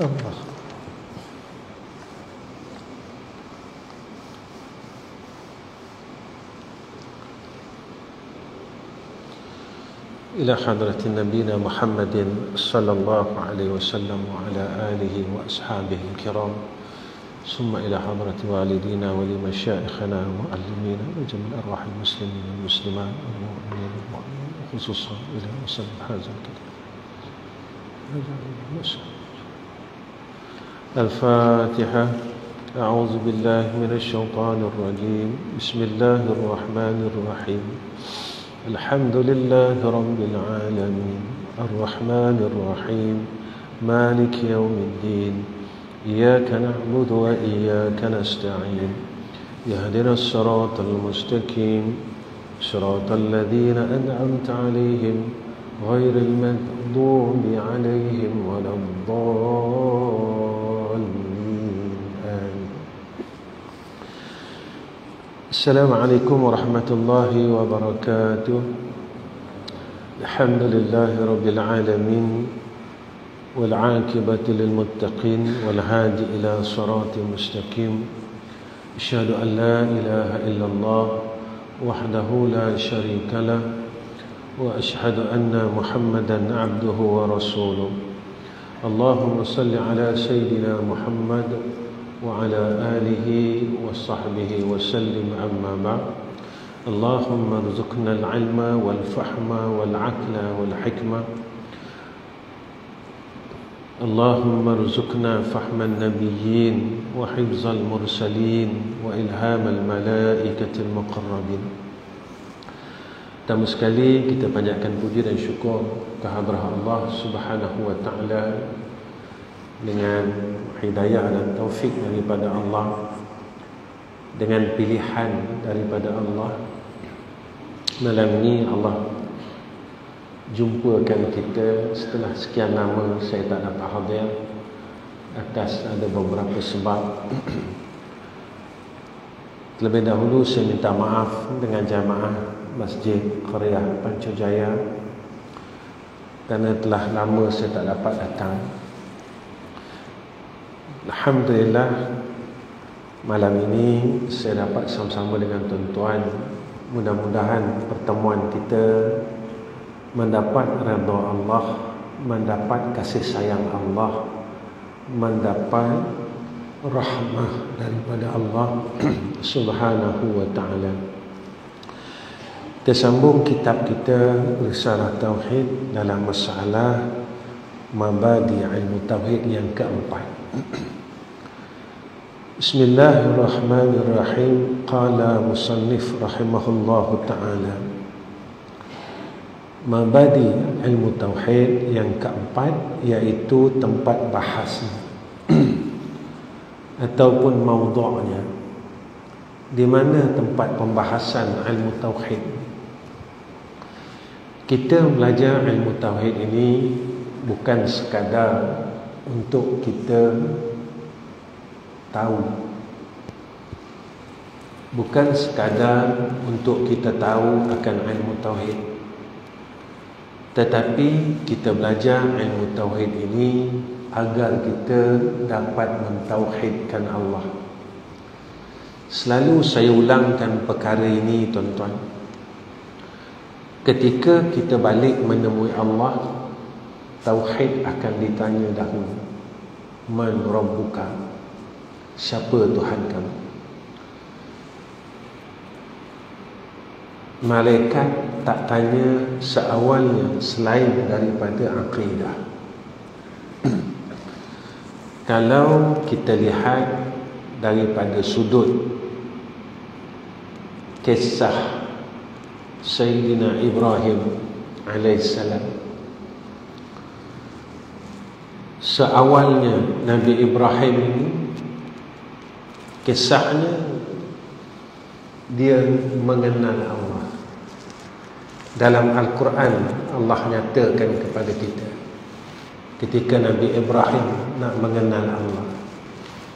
الله. إلى حضرة نبينا محمد صلى الله عليه وسلم وعلى آله وأصحابه الكرام، ثم إلى حضرة والدينا ولمشايخنا ومعلمينا وجميع أرواح المسلمين والمسلمات والمؤمنين والمؤمنين، خصوصا إلى وسلم هذا الكتاب. الفاتحة. أعوذ بالله من الشيطان الرجيم. بسم الله الرحمن الرحيم. الحمد لله رب العالمين الرحمن الرحيم مالك يوم الدين إياك نعبد وإياك نستعين اهدنا الصراط المستقيم صراط الذين أنعمت عليهم غير المغضوب عليهم ولا الضالين آمين. السلام عليكم ورحمة الله وبركاته. الحمد لله رب العالمين والعاقبة للمتقين والهادي إلى صراط مستقيم. أشهد أن لا إله إلا الله وحده لا شريك له وأشهد أن محمدا عبده ورسوله. اللهم صل على سيدنا محمد وعلى آله وصحبه وسلم. أما بعد. اللهم ارزقنا العلم والفهم والعقل والحكمة. اللهم ارزقنا فهم النبيين وحفظ المرسلين وإلهام الملائكة المقربين. Pertama sekali kita panjatkan puji dan syukur kehadrat Allah Subhanahu wa taala dengan hidayah dan taufik daripada Allah, dengan pilihan daripada Allah. Malam ini Allah jumpakan kita setelah sekian lama saya tak dapat hadir atas ada beberapa sebab. Terlebih dahulu saya minta maaf dengan jamaah Masjid Qaryah Pancajaya kerana telah lama saya tak dapat datang. Alhamdulillah malam ini saya dapat sama-sama dengan tuan-tuan. Mudah-mudahan pertemuan kita mendapat redha Allah, mendapat kasih sayang Allah, mendapat rahmah daripada Allah Subhanahu wa taala. Kita sambung kitab kita Risalah Tauhid dalam masalah Mabadi Ilmu Tauhid yang keempat. Bismillahirrahmanirrahim. Qala musannif rahimahullahu ta'ala. Mabadi ilmu tauhid yang keempat, iaitu tempat bahasnya ataupun maudhu'nya. Di mana tempat pembahasan ilmu tauhid? Kita belajar ilmu tauhid ini bukan sekadar untuk kita tahu, bukan sekadar untuk kita tahu akan ilmu tauhid, tetapi kita belajar ilmu tauhid ini agar kita dapat mentauhidkan Allah. Selalu saya ulangkan perkara ini, tuan-tuan. Ketika kita balik menemui Allah, tauhid akan ditanya dahulu. Man rabbuka? Siapa Tuhan kamu? Malaikat tak tanya seawalnya selain daripada akidah. Kalau kita lihat daripada sudut kisah Sayyidina Ibrahim alaihissalam, seawalnya Nabi Ibrahim ini kisahnya dia mengenal Allah. Dalam Al-Quran Allah nyatakan kepada kita ketika Nabi Ibrahim nak mengenal Allah.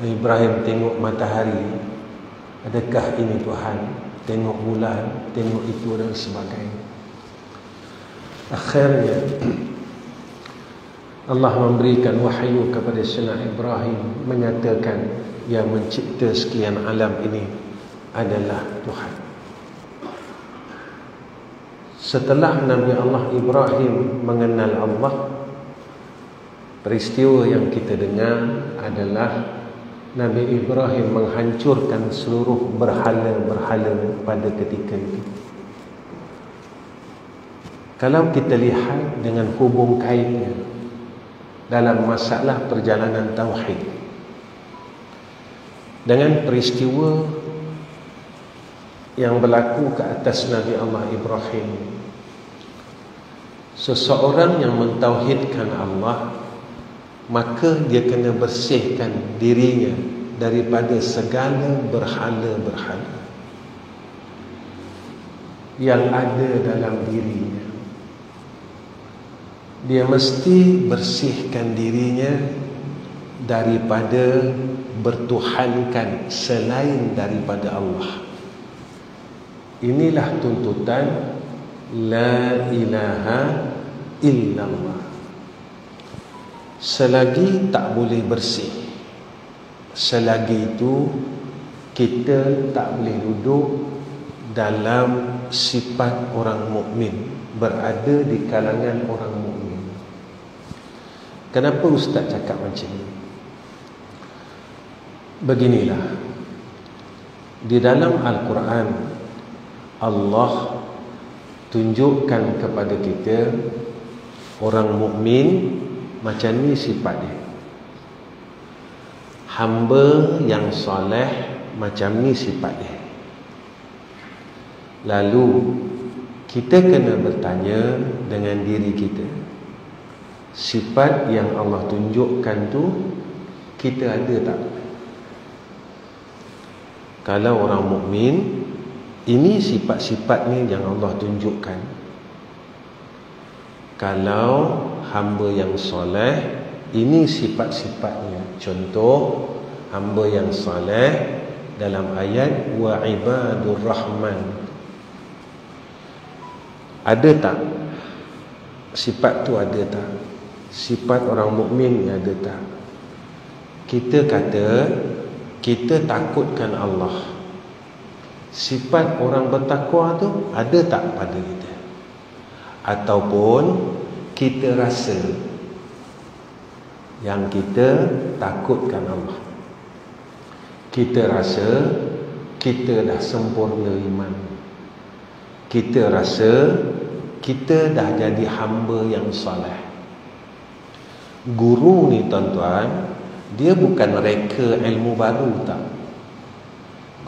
Ibrahim tengok matahari, adakah ini Tuhan? Tengok bulan, tengok itu dan sebagainya. Akhirnya Allah memberikan wahyu kepada Sayyidina Ibrahim menyatakan yang mencipta sekalian alam ini adalah Tuhan. Setelah Nabi Allah Ibrahim mengenal Allah, peristiwa yang kita dengar adalah Nabi Ibrahim menghancurkan seluruh berhala-berhala pada ketika itu. Kalau kita lihat dengan hubung kaitnya dalam masalah perjalanan tauhid dengan peristiwa yang berlaku ke atas Nabi Allah Ibrahim, seseorang yang mentauhidkan Allah, maka dia kena bersihkan dirinya daripada segala berhala-berhala yang ada dalam dirinya. Dia mesti bersihkan dirinya daripada bertuhankan selain daripada Allah. Inilah tuntutan la ilaha illallah. Selagi tak boleh bersih, selagi itu kita tak boleh duduk dalam sifat orang mukmin, berada di kalangan orang mukmin. Kenapa Ustaz cakap macam ni? Beginilah, di dalam Al-Quran Allah tunjukkan kepada kita orang mukmin macam ni sifat dia. Hamba yang soleh macam ni sifat dia. Lalu kita kena bertanya dengan diri kita, sifat yang Allah tunjukkan tu kita ada tak? Kalau orang mukmin, ini sifat-sifatnya yang Allah tunjukkan. Kalau hamba yang soleh, ini sifat-sifatnya. Contoh, hamba yang soleh dalam ayat wa ibadur rahman. Ada tak? Sifat tu ada tak? Sifat orang mukmin ada tak? Kita kata kita takutkan Allah. Sifat orang bertakwa tu ada tak pada kita? Ataupun kita rasa yang kita takutkan Allah, kita rasa kita dah sempurna iman, kita rasa kita dah jadi hamba yang soleh. Guru ni tuan-tuan, dia bukan reka ilmu baru tak.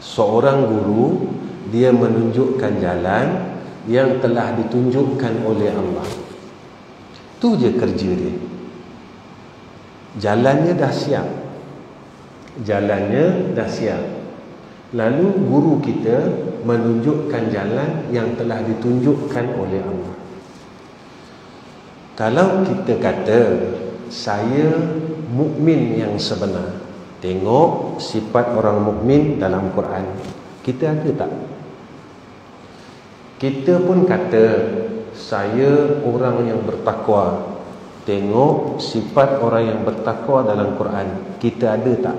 Seorang guru, dia menunjukkan jalan yang telah ditunjukkan oleh Allah. Tu je kerja dia. Jalannya dah siap. Jalannya dah siap. Lalu guru kita menunjukkan jalan yang telah ditunjukkan oleh Allah. Kalau kita kata saya mukmin yang sebenar, tengok sifat orang mukmin dalam Quran, kita ada tak? Kita pun kata saya orang yang bertakwa, tengok sifat orang yang bertakwa dalam Quran, kita ada tak?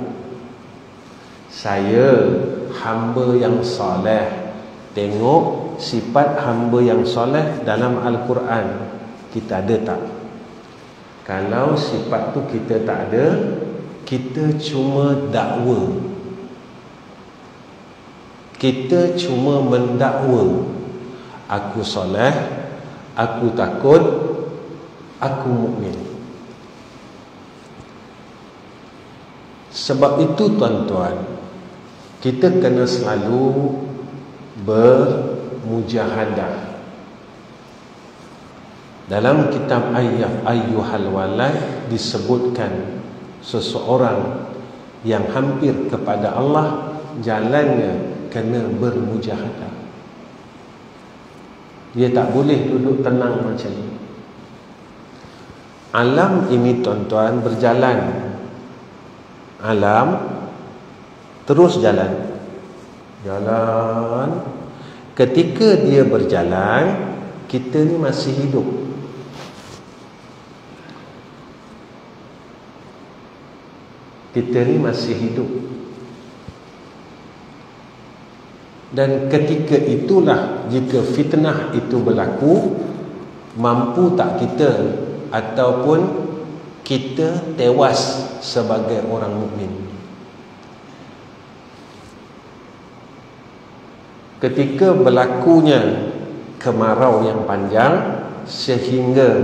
Saya hamba yang soleh, tengok sifat hamba yang soleh dalam Al-Quran, kita ada tak? Kalau sifat tu kita tak ada, kita cuma dakwa. Kita cuma mendakwa, aku soleh, aku takut, aku mukmin. Sebab itu tuan-tuan, kita kena selalu bermujahadah. Dalam kitab Ayyuhal Walad disebutkan seseorang yang hampir kepada Allah, jalannya kena bermujahadah. Dia tak boleh duduk tenang macam ni. Alam ini tuan-tuan berjalan. Alam terus jalan. Jalan. Ketika dia berjalan, kita ni masih hidup. kita ni masih hidup. Dan ketika itulah, jika fitnah itu berlaku, mampu tak kita ataupun kita tewas sebagai orang mukmin. Ketika berlakunya kemarau yang panjang sehingga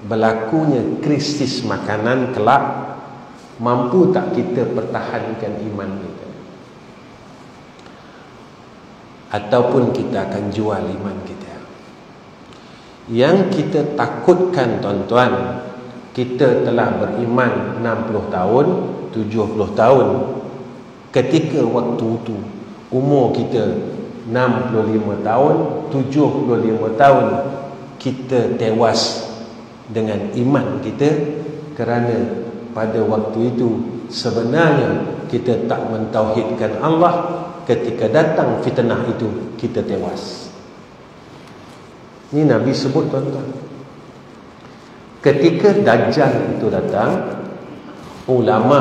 berlakunya krisis makanan kelak, mampu tak kita pertahankan iman kita? Ataupun kita akan jual iman kita? Yang kita takutkan, tuan-tuan, kita telah beriman 60 tahun, 70 tahun. Ketika waktu itu umur kita 65 tahun, 75 tahun, kita tewas dengan iman kita, kerana pada waktu itu sebenarnya kita tak mentauhidkan Allah. Ketika datang fitnah itu, kita tewas. Ini Nabi sebut, tuan-tuan. Ketika Dajjal itu datang, ulama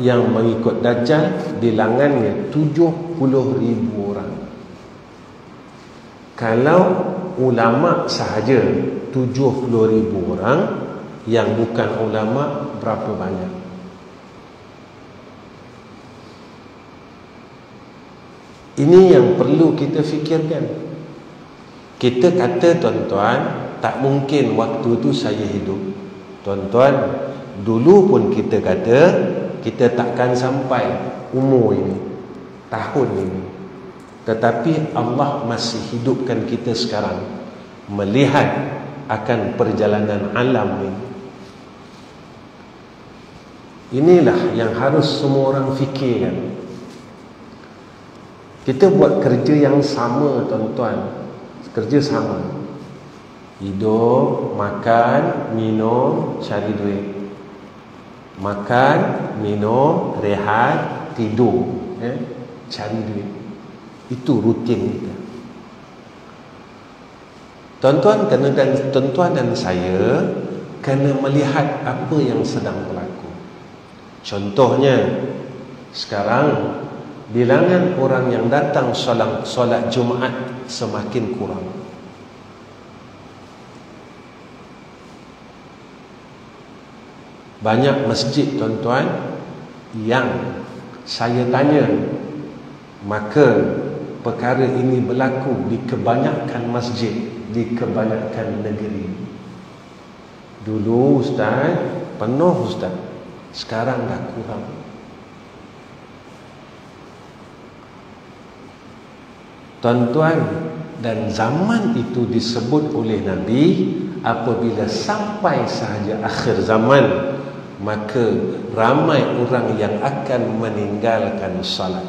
yang mengikut Dajjal bilangannya 70,000 orang. Kalau ulama sahaja 70,000 orang, yang bukan ulama berapa banyak? Ini yang perlu kita fikirkan. Kita kata, tuan-tuan, tak mungkin waktu itu saya hidup. Tuan-tuan, dulu pun kita kata kita takkan sampai umur ini, tahun ini. Tetapi Allah masih hidupkan kita sekarang, melihat akan perjalanan alam ini. Inilah yang harus semua orang fikirkan. Kita buat kerja yang sama, tuan-tuan. Kerja sama. Hidup, makan, minum, cari duit. Makan, minum, rehat, tidur, cari duit. Itu rutin kita. Tuan-tuan dan saya kena melihat apa yang sedang berlaku. Contohnya, sekarang bilangan orang yang datang solat Jumaat semakin kurang. Banyak masjid, tuan-tuan, yang saya tanya, maka perkara ini berlaku di kebanyakan masjid, di kebanyakan negeri. Dulu, Ustaz, penuh, Ustaz. Sekarang dah kurang. Tuan-tuan, dan zaman itu disebut oleh Nabi, apabila sampai sahaja akhir zaman, maka ramai orang yang akan meninggalkan salat.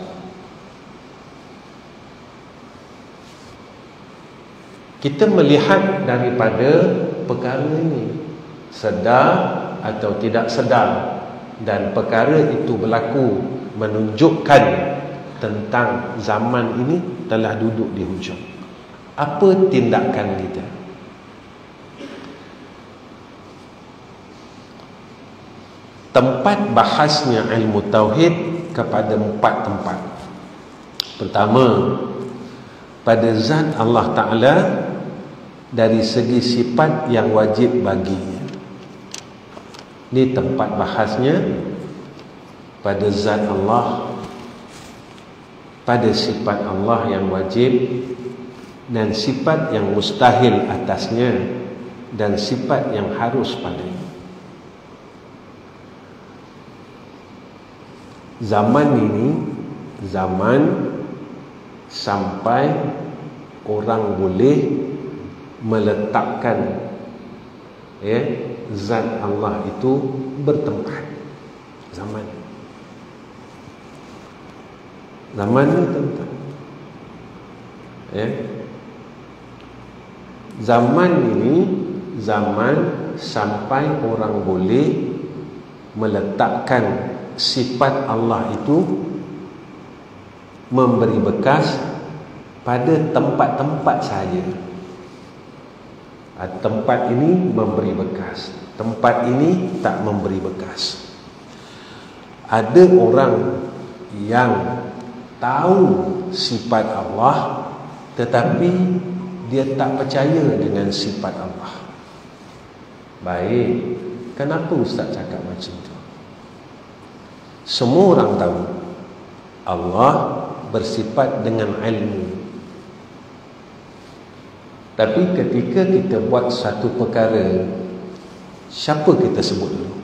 Kita melihat daripada perkara ini, sedar atau tidak sedar, dan perkara itu berlaku menunjukkan tentang zaman ini telah duduk di hujung. Apa tindakan kita? Tempat bahasnya ilmu tauhid kepada 4 tempat. Pertama, pada zat Allah Ta'ala dari segi sifat yang wajib baginya. Ini tempat bahasnya pada zat Allah, pada sifat Allah yang wajib dan sifat yang mustahil atasnya dan sifat yang harus padanya. Zaman ini zaman sampai orang boleh meletakkan zat Allah itu bertempat. Zaman ni, tuan-tuan, zaman ini zaman sampai orang boleh meletakkan sifat Allah itu, memberi bekas pada tempat-tempat sahaja. Tempat ini memberi bekas, tempat ini tak memberi bekas. Ada orang yang tahu sifat Allah tetapi dia tak percaya dengan sifat Allah. Baik, kenapa Ustaz cakap macam tu? Semua orang tahu Allah bersifat dengan ilmu. Tapi ketika kita buat satu perkara, siapa kita sebut dulu?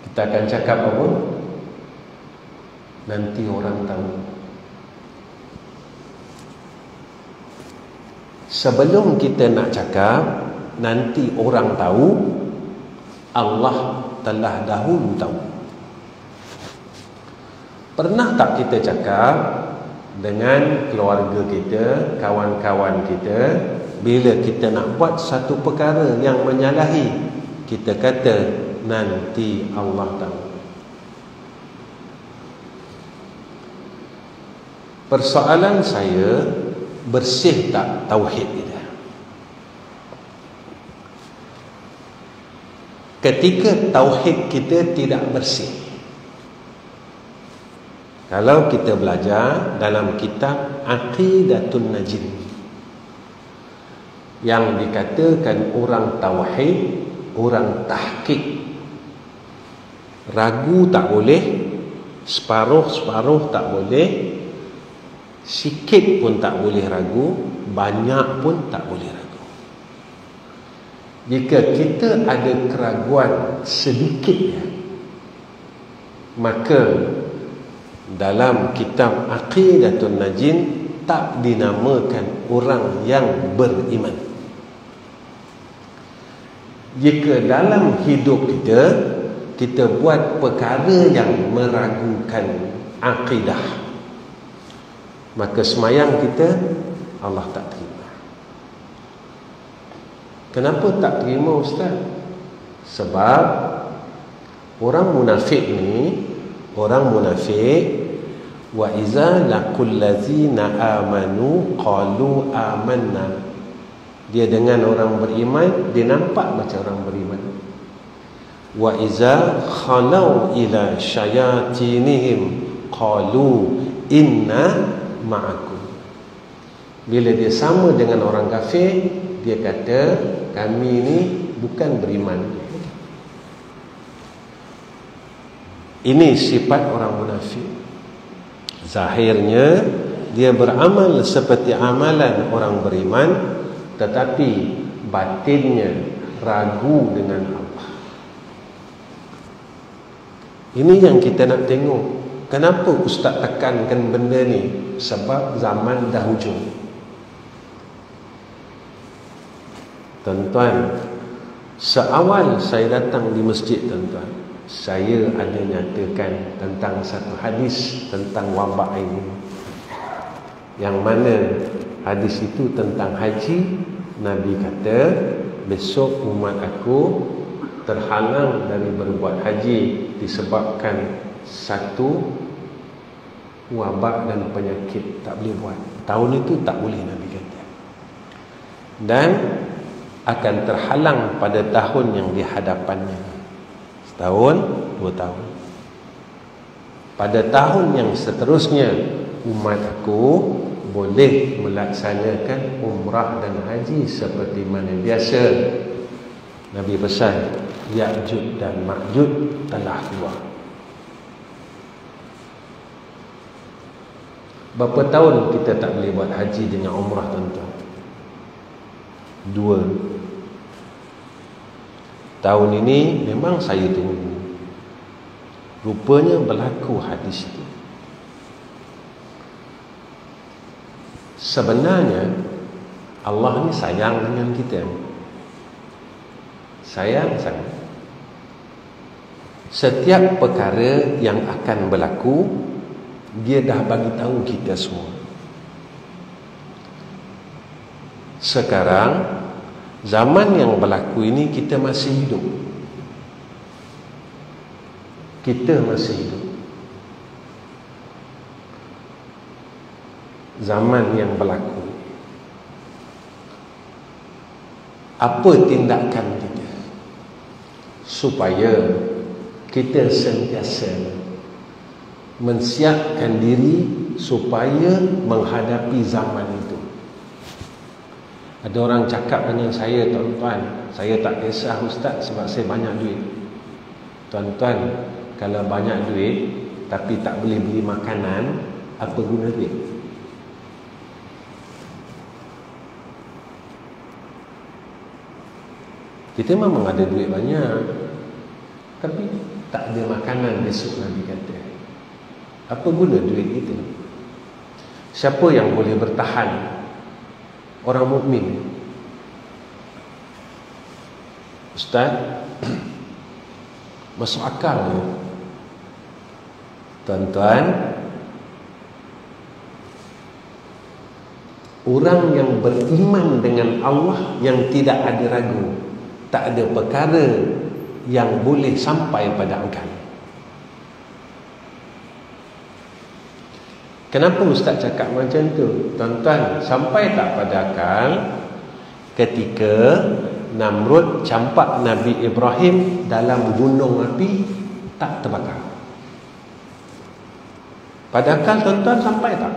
Kita akan cakap apa? Nanti orang tahu. Sebelum kita nak cakap nanti orang tahu, Allah telah dahulu tahu. Pernah tak kita cakap dengan keluarga kita, kawan-kawan kita, bila kita nak buat satu perkara yang menyalahi, kita kata nanti Allah tahu. Persoalan saya, bersih tak tauhid kita? Ketika tauhid kita tidak bersih, kalau kita belajar dalam kitab Aqidatun Najin, yang dikatakan orang tauhid, orang tahqiq, ragu tak boleh, separuh-separuh tak boleh, sikit pun tak boleh ragu, banyak pun tak boleh ragu. Jika kita ada keraguan sedikitnya, maka dalam kitab Aqidatun Najin tak dinamakan orang yang beriman. Jika dalam hidup kita buat perkara yang meragukan akidah, maka semayang kita Allah tak terima. Kenapa tak terima Ustaz? Sebab orang munafik ni, orang munafik, wa iza laqul ladzina amanu qalu amanna. Dia dengan orang beriman, dia nampak macam orang beriman. Wa iza khalau ila syayatinihim qalu inna ma'akum. Bila dia sama dengan orang kafir, dia kata kami ni bukan beriman. Ini sifat orang munafik. Zahirnya dia beramal seperti amalan orang beriman, tetapi batinnya ragu dengan Allah. Ini yang kita nak tengok. Kenapa Ustaz tekankan benda ni? Sebab zaman dah hujung. Tuan-tuan, seawal saya datang di masjid, tuan-tuan, saya ada nyatakan tentang satu hadis tentang wabak ini, yang mana hadis itu tentang haji. Nabi kata, besok umat aku terhalang dari berbuat haji disebabkan satu wabak dan penyakit, tak boleh buat. Tahun itu tak boleh, Nabi kata. Dan akan terhalang pada tahun yang dihadapannya. Setahun, 2 tahun. Pada tahun yang seterusnya, umat aku boleh melaksanakan umrah dan haji seperti mana biasa. Nabi pesan, Ya'jud dan Ma'jud telah keluar. Berapa tahun kita tak boleh buat haji dengan umrah, tuan-tuan? 2 tahun ini memang saya tunggu. Rupanya berlaku hadis itu. Sebenarnya Allah ni sayang dengan kita. Sayang sangat. Setiap perkara yang akan berlaku, dia dah bagi tahu kita semua. Sekarang zaman yang berlaku ini, kita masih hidup. Kita masih hidup. Zaman yang berlaku. Apa tindakan kita supaya kita sentiasa mensiapkan diri supaya menghadapi zaman itu. Ada orang cakap dengan saya, tuan-tuan, saya tak kisah ustaz sebab saya banyak duit. Tuan-tuan, kalau banyak duit tapi tak boleh beli makanan, apa guna duit? Kita memang ada duit banyak, tapi tak ada makanan besok, Nabi kata. Apa guna duit itu? Siapa yang boleh bertahan? Orang mukmin. Ustaz, masuk akal ya? Tuan-tuan, orang yang beriman dengan Allah yang tidak ada ragu, tak ada perkara yang boleh sampai pada akal. Kenapa Ustaz cakap macam tu? Tuan-tuan, sampai tak pada akal ketika Namrud campak Nabi Ibrahim dalam gunung api tak terbakar? Pada akal tuan-tuan sampai tak?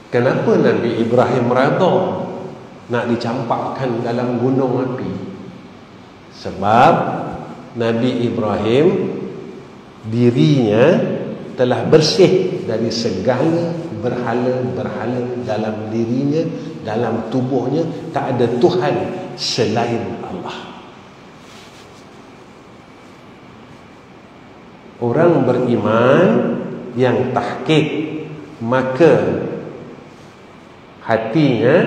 Kenapa Nabi Ibrahim redha nak dicampakkan dalam gunung api? Sebab Nabi Ibrahim dirinya telah bersih dari segala berhala-berhala dalam dirinya, dalam tubuhnya. Tak ada Tuhan selain Allah. Orang beriman yang tahqiq, maka hatinya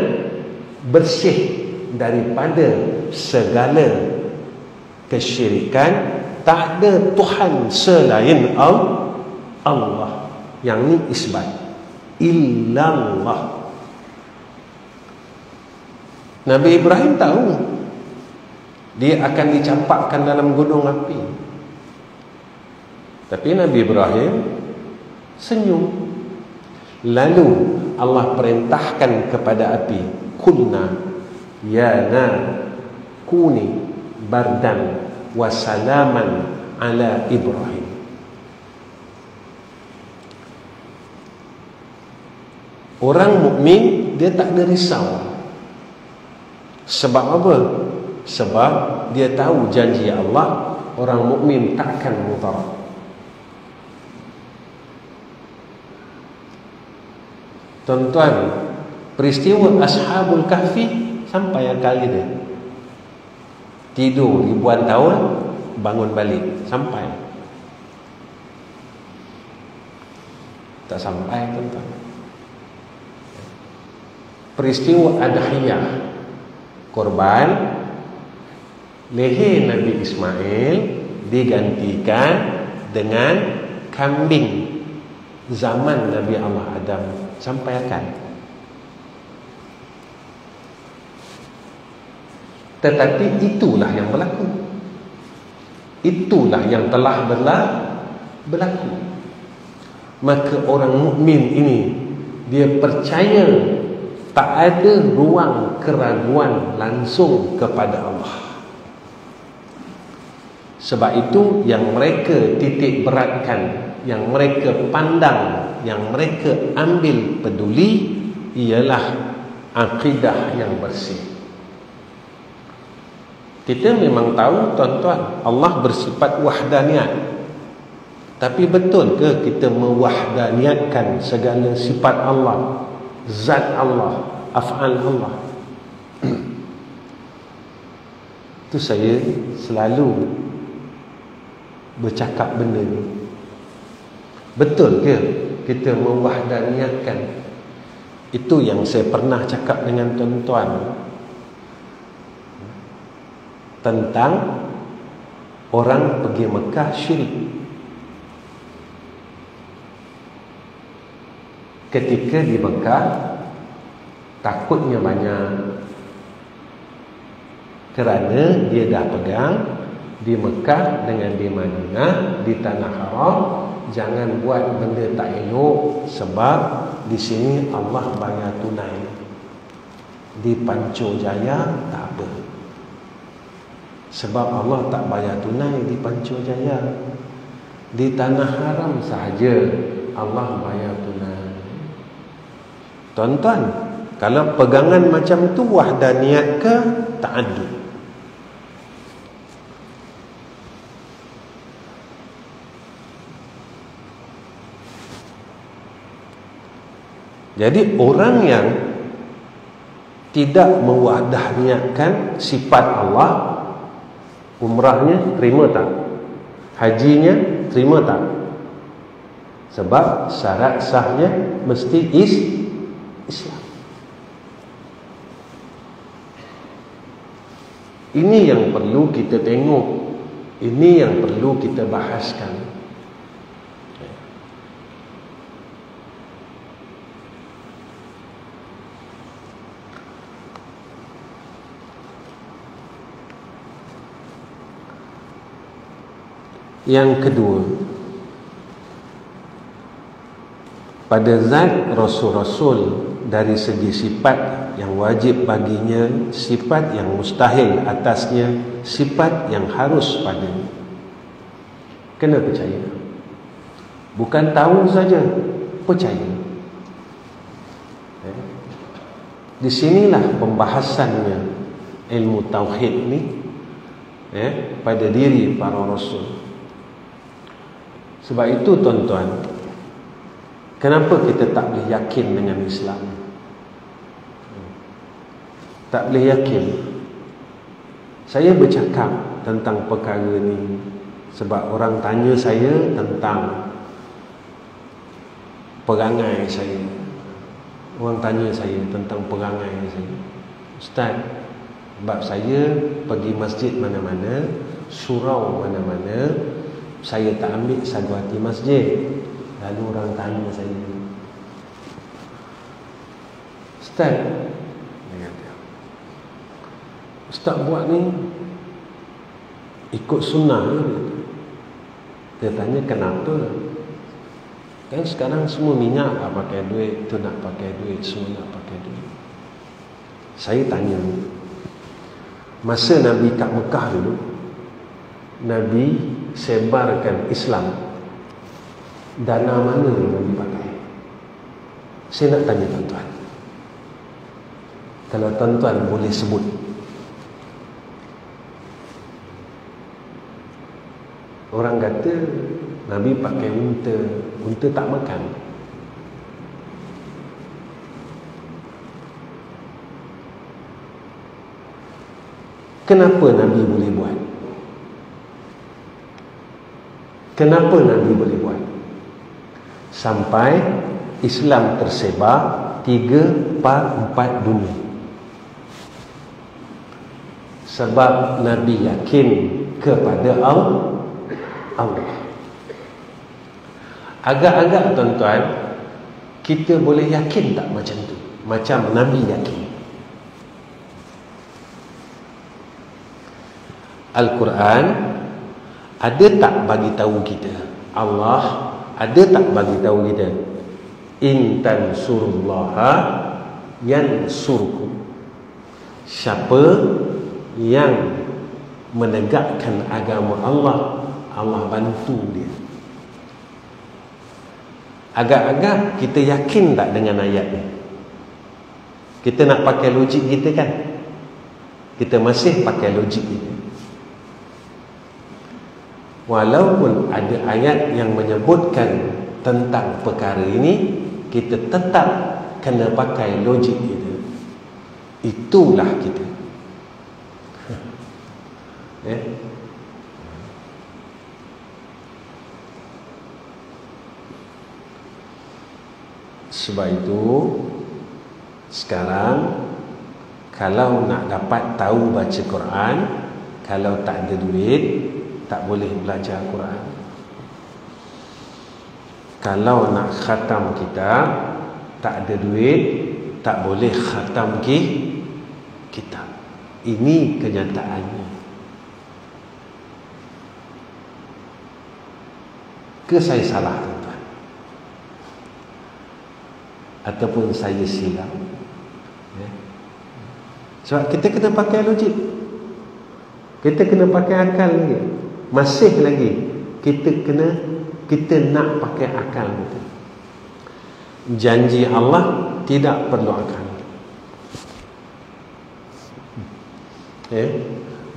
bersih daripada segala kesyirikan. Tak ada Tuhan selain Allah. Yang ni isbat. Illallah. Nabi Ibrahim tahu dia akan dicampakkan dalam gunung api, tapi Nabi Ibrahim senyum. Lalu Allah perintahkan kepada api, kulna ya nar kuni bardan wa salaman ala Ibrahim. Orang mukmin dia tak ada risau. Sebab apa? Sebab dia tahu janji Allah, orang mukmin takkan mudarat. Tuan-tuan, peristiwa Ashabul Kahfi sampai akal kita. Tidur ribuan tahun, bangun balik. Sampai? Tak sampai, tuan-tuan. Peristiwa Adhiyah, korban, leher Nabi Ismail digantikan dengan kambing zaman Nabi Allah Adam. Sampai akal? Tetapi itulah yang berlaku. Itulah yang telah berlaku. Maka orang mukmin ini dia percaya tak ada ruang keraguan langsung kepada Allah. Sebab itu yang mereka titik beratkan, yang mereka pandang, yang mereka ambil peduli ialah akidah yang bersih. Kita memang tahu, tuan-tuan, Allah bersifat wahdaniyat. Tapi betul ke kita mewahdaniyatkan segala sifat Allah, zat Allah, af'al Allah? Itu saya selalu bercakap benda ni. Betul ke kita mewahdaniyatkan? Itu yang saya pernah cakap dengan tuan-tuan tentang orang pergi Mekah syirik. Ketika di Mekah takutnya banyak, kerana dia dah pegang di Mekah dengan di Madinah, di Tanah Haram, jangan buat benda tak elok, sebab di sini Allah bayar tunai. Di Panco Jaya tak apa. Sebab Allah tak bayar tunai di Pancurjaya. Di tanah haram sahaja Allah bayar tunai. Tuan-tuan, kalau pegangan macam tu wahdaniyat ke ta'addud? Jadi orang yang tidak mewahdahniatkan sifat Allah, umrahnya terima tak? Hajinya terima tak? Sebab syarat sahnya mesti Islam. Ini yang perlu kita tengok. Ini yang perlu kita bahaskan. Yang kedua, pada zat Rasul-Rasul dari segi sifat yang wajib baginya, sifat yang mustahil atasnya, sifat yang harus padanya. Kena percaya. Bukan tahu saja, percaya. Di sinilah pembahasannya ilmu tauhid ni pada diri para Rasul. Sebab itu tuan-tuan, kenapa kita tak boleh yakin dengan Islam? Tak boleh yakin. Saya bercakap tentang perkara ni sebab orang tanya saya tentang perangai saya. Orang tanya saya tentang perangai saya. Ustaz, sebab saya pergi masjid mana-mana, surau mana-mana, saya tak ambil sagu hati masjid. Lalu orang tanya saya, Ustaz, Ustaz buat ni ikut sunnah ke? Dia tanya kenapa? Kan sekarang semua minyak nak pakai duit, tu nak pakai duit, semua nak pakai duit. Saya tanya, masa Nabi kat Mekah dulu, Nabi sebarkan Islam, dana mana yang Nabi pakai? Saya nak tanya tuan-tuan, kalau tuan-tuan boleh sebut. Orang kata Nabi pakai unta, unta tak makan. Kenapa Nabi boleh buat? Kenapa Nabi boleh buat? Sampai Islam tersebar 3/4 dunia. Sebab Nabi yakin kepada Allah. Agak-agak tuan-tuan, kita boleh yakin tak macam tu? Macam Nabi yakin. Al-Quran ada tak bagi tahu kita? Allah ada tak bagi tahu kita? In tansurullaha yansurkum. Siapa yang menegakkan agama Allah, Allah bantu dia. Agak-agak kita yakin tak dengan ayat ni? Kita nak pakai logik kita kan? Kita masih pakai logik kita. Walaupun ada ayat yang menyebutkan tentang perkara ini, kita tetap kena pakai logik kita. Itulah kita. Sebab itu sekarang kalau nak dapat tahu baca Quran, kalau tak ada duit tak boleh belajar Quran. Kalau nak khatam kitab, tak ada duit tak boleh khatam kitab. Ini kenyataannya. Ke saya salah tuan-tuan? Ataupun saya silap? Sebab kita kena pakai logik. Kita kena pakai akal lagi. Masih lagi kita nak pakai akal kita. Janji Allah tidak perlu akal.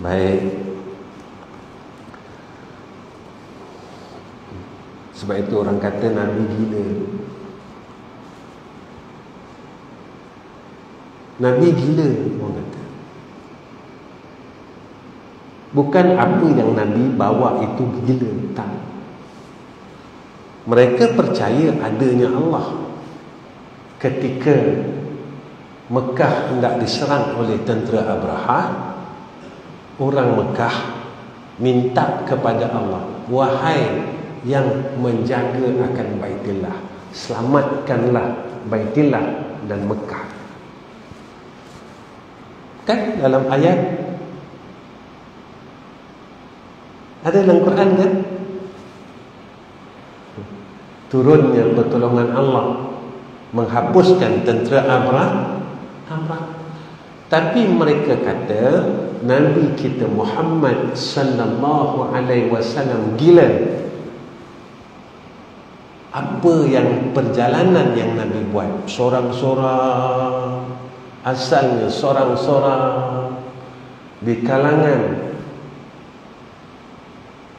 Baik. Sebab itu orang kata Nabi gila. Nabi gila, orang kata. Bukan apa yang Nabi bawa itu gila, tak. Mereka percaya adanya Allah. Ketika Mekah hendak diserang oleh tentera Abraha, orang Mekah minta kepada Allah, wahai yang menjaga akan Baitillah, selamatkanlah Baitillah dan Mekah. Kan dalam ayat ada dalam Quran kan, turunnya pertolongan Allah menghapuskan tentera Abraha. Tapi mereka kata Nabi kita Muhammad sallallahu alaihi wasallam gila. Apa yang perjalanan yang Nabi buat, sorang-sorang, asalnya sorang-sorang di kalangan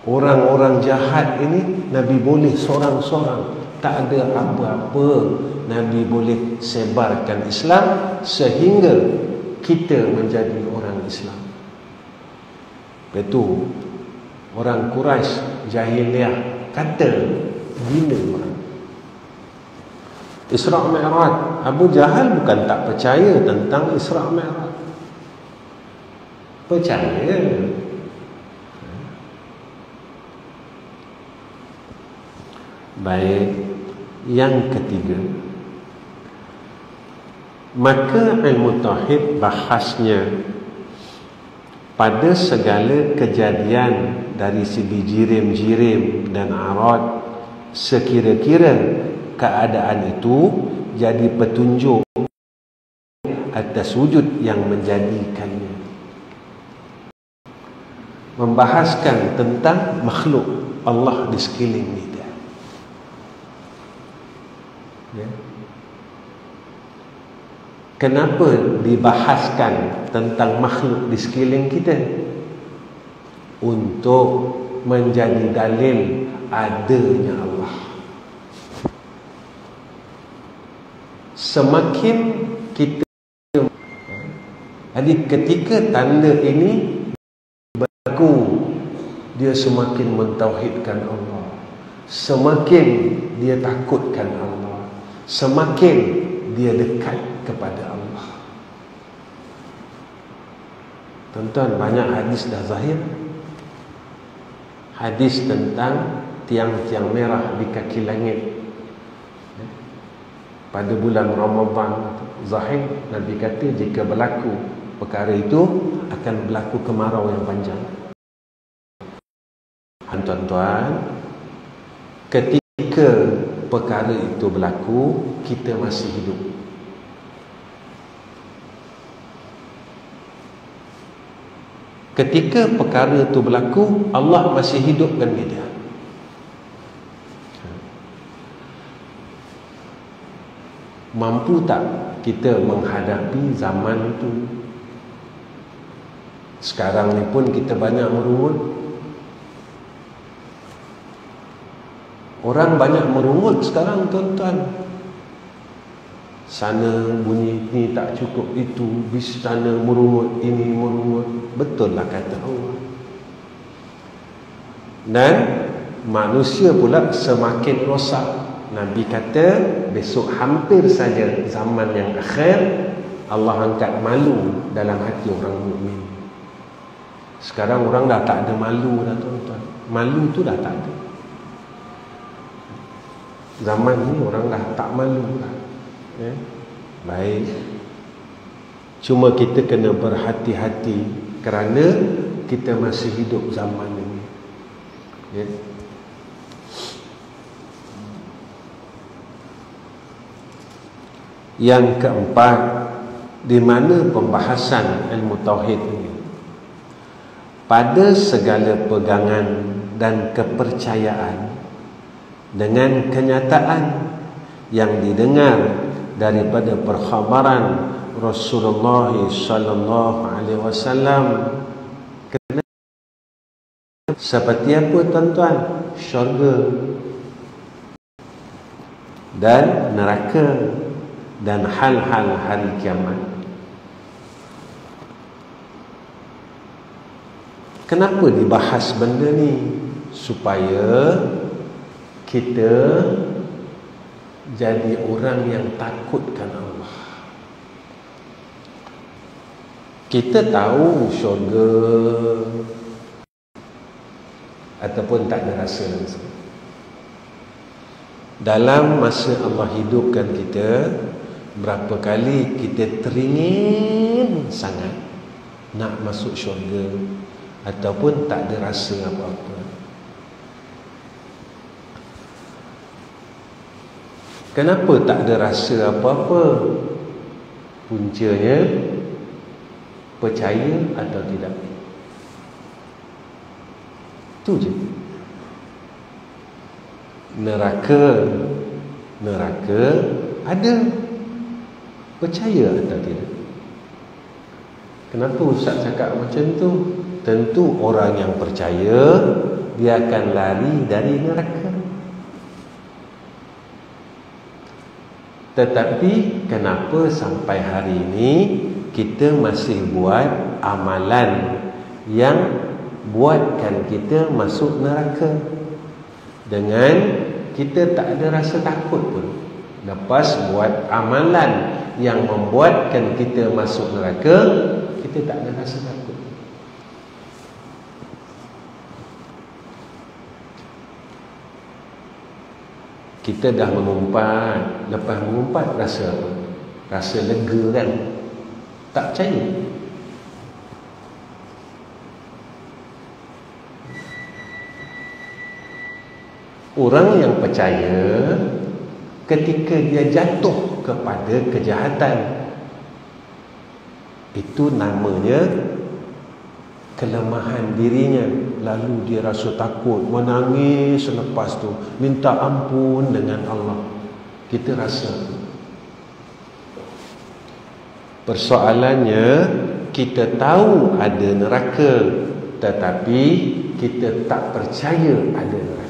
orang-orang jahat ini, Nabi boleh sorang-sorang, tak ada apa-apa, Nabi boleh sebarkan Islam sehingga kita menjadi orang Islam. Itu orang Quraisy jahiliah kata gila orang. Isra' Mi'raj, Abu Jahal bukan tak percaya tentang Isra' Mi'raj, percaya. Baik, yang ketiga, maka ilmu tauhid bahasnya pada segala kejadian dari segi jirim-jirim dan arad, sekira-kira keadaan itu jadi petunjuk atas wujud yang menjadikannya. Membahaskan tentang makhluk Allah di sekeliling kita. Ya. Kenapa dibahaskan tentang makhluk di sekeliling kita? Untuk menjadi dalil adanya Allah. Semakin kita, jadi ketika tanda ini berlaku, dia semakin mentauhidkan Allah, semakin dia takutkan Allah, semakin dia dekat kepada Allah. Tuan-tuan, banyak hadis dah zahir. Hadis tentang tiang-tiang merah di kaki langit pada bulan Ramadan zahir. Nabi kata jika berlaku perkara itu akan berlaku kemarau yang panjang. Tuan-tuan, ketika perkara itu berlaku, kita masih hidup. Ketika perkara itu berlaku, Allah masih hidupkan kita. Mampu tak kita menghadapi zaman itu? Sekarang ni pun kita banyak merungut. Orang banyak merungut sekarang, tuan-tuan. Sana bunyi ni tak cukup itu, bis sana merungut, ini merungut. Betul lah kata Allah. Dan manusia pula semakin rosak. Nabi kata besok hampir saja zaman yang akhir, Allah angkat malu dalam hati orang mukmin. Sekarang orang dah tak ada malu dah, tuan-tuan. Malu tu dah tak ada. Zaman ni orang dah tak malu dah. Ya? Baik. Cuma kita kena berhati-hati kerana kita masih hidup zaman ini. Ya? Yang keempat, di mana pembahasan ilmu tauhid ini? pada segala pegangan dan kepercayaan dengan kenyataan yang didengar daripada perkhabaran Rasulullah sallallahu alaihi wasallam. Seperti apa tuan-tuan? Syurga dan neraka dan hal-hal hari kiamat. Kenapa dibahas benda ni? Supaya kita jadi orang yang takutkan Allah. Kita tahu syurga ataupun tak ada rasa langsung. Dalam masa Allah hidupkan kita, berapa kali kita teringin sangat nak masuk syurga ataupun tak ada rasa apa-apa. Kenapa tak ada rasa apa-apa? Puncanya percaya atau tidak. Itu je. Neraka ada. Percaya atau tidak? Kenapa Ustaz cakap macam tu? Tentu orang yang percaya, dia akan lari dari neraka. Tetapi kenapa sampai hari ini kita masih buat amalan yang buatkan kita masuk neraka? Dengan kita tak ada rasa takut pun. Lepas buat amalan yang membuatkan kita masuk neraka, kita tak ada rasa takut. Kita dah mengumpat. Lepas mengumpat rasa apa? Rasa lega kan? Tak percaya. Orang yang percaya, ketika dia jatuh kepada kejahatan, itu namanya kelemahan dirinya. Lalu dia rasa takut, menangis selepas tu, minta ampun dengan Allah. Kita rasa. Persoalannya, kita tahu ada neraka, tetapi kita tak percaya ada neraka.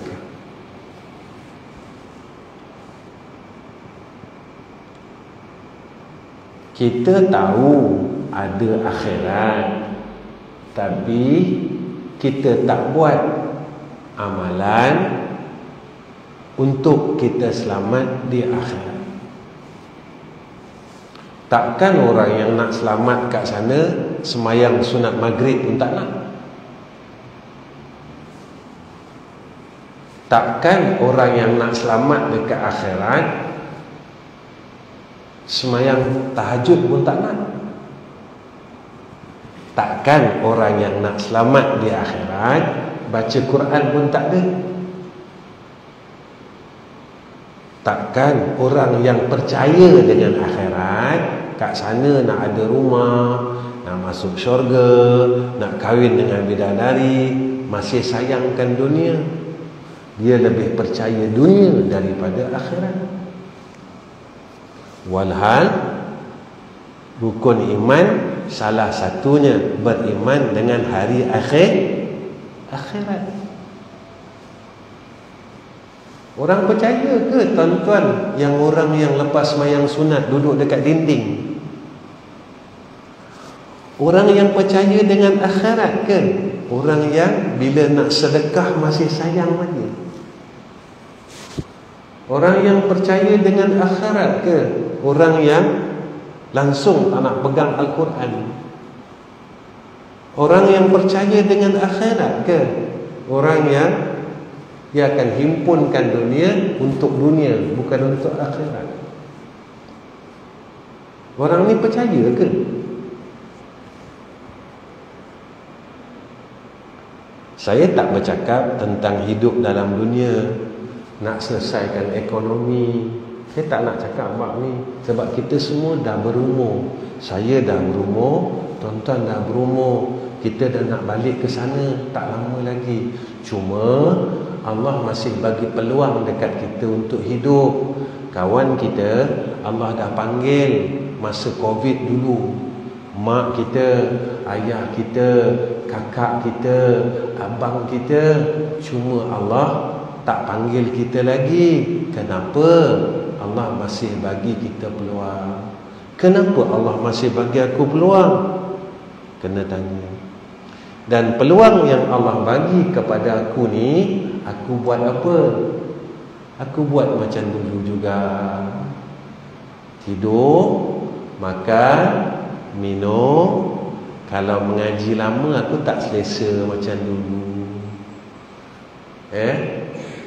Kita tahu ada akhirat, tapi kita tak buat amalan untuk kita selamat di akhirat. Takkan orang yang nak selamat kat sana semayang sunat maghrib pun tak nak. Takkan orang yang nak selamat dekat akhirat semayang tahajud pun tak nak. Takkan orang yang nak selamat di akhirat baca Quran pun tak ada. Takkan orang yang percaya dengan akhirat, kat sana nak ada rumah, nak masuk syurga, nak kahwin dengan bidadari, masih sayangkan dunia. Dia lebih percaya dunia daripada akhirat. Walhal rukun iman salah satunya beriman dengan hari akhirat. Orang percaya ke tuan-tuan yang orang yang lepas sembahyang sunat duduk dekat dinding? Orang yang percaya dengan akhirat ke? Orang yang bila nak sedekah masih sayang lagi? Orang yang percaya dengan akhirat ke? Orang yang langsung tak nak pegang Al-Quran? Orang yang percaya dengan akhirat ke? Orang yang dia akan himpunkan dunia untuk dunia, bukan untuk akhirat. Orang ni percaya ke? Saya tak bercakap tentang hidup dalam dunia, nak selesaikan ekonomi. Saya tak nak cakap bab ni, sebab kita semua dah berumur. Saya dah berumur, tuan-tuan dah berumur. kita dah nak balik ke sana tak lama lagi. Cuma Allah masih bagi peluang dekat kita untuk hidup. Kawan kita Allah dah panggil masa Covid dulu, mak kita, ayah kita, kakak kita, abang kita. Cuma Allah tak panggil kita lagi. Kenapa? Allah masih bagi kita peluang. Kenapa Allah masih bagi aku peluang? Kena tanya. Dan peluang yang Allah bagi kepada aku ni, aku buat apa? Aku buat macam dulu juga. Tidur, makan, minum. Kalau mengaji lama aku tak selesa macam dulu.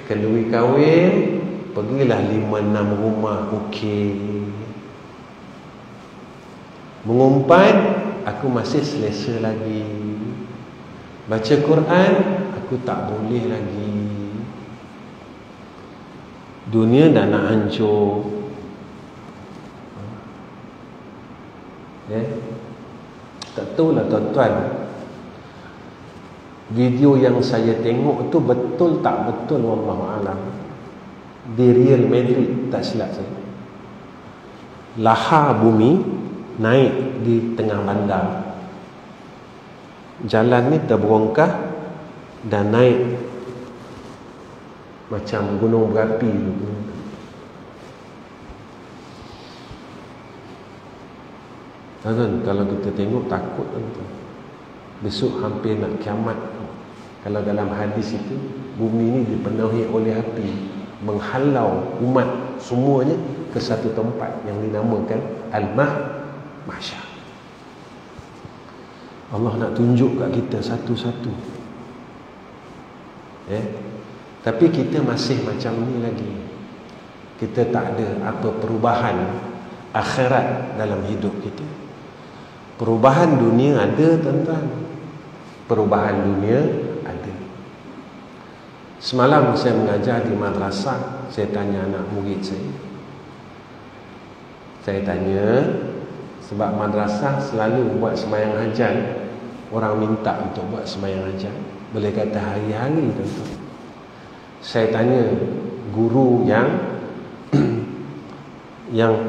Kenduri kahwin, pergilah 5-6 rumah, okey. Mengumpat, aku masih selesa lagi. Baca Quran, aku tak boleh lagi. Dunia dah nak hancur. Tak tahulah tuan-tuan, video yang saya tengok tu betul tak betul, wallahu alam. Di Real Madrid, tak silap saya, lahar bumi naik di tengah bandar. Jalan ni terbongkar dan naik macam gunung berapi tu. Tuan, kalau kita tengok takut tuan. Besok hampir nak kiamat. Kalau dalam hadis itu, bumi ini dipenuhi oleh api, menghalau umat semuanya ke satu tempat yang dinamakan Al-Mahsyar. Allah nak tunjuk kat kita satu-satu. Tapi kita masih macam ni lagi. Kita tak ada apa perubahan akhirat dalam hidup kita. Perubahan dunia ada, tuan-tuan. Perubahan dunia ada. Semalam saya mengajar di madrasah, saya tanya anak murid saya. Saya tanya, sebab madrasah selalu buat sembahyang hajat, orang minta untuk buat sembahyang hajat, boleh kata hari-hari, tuan-tuan. Saya tanya guru yang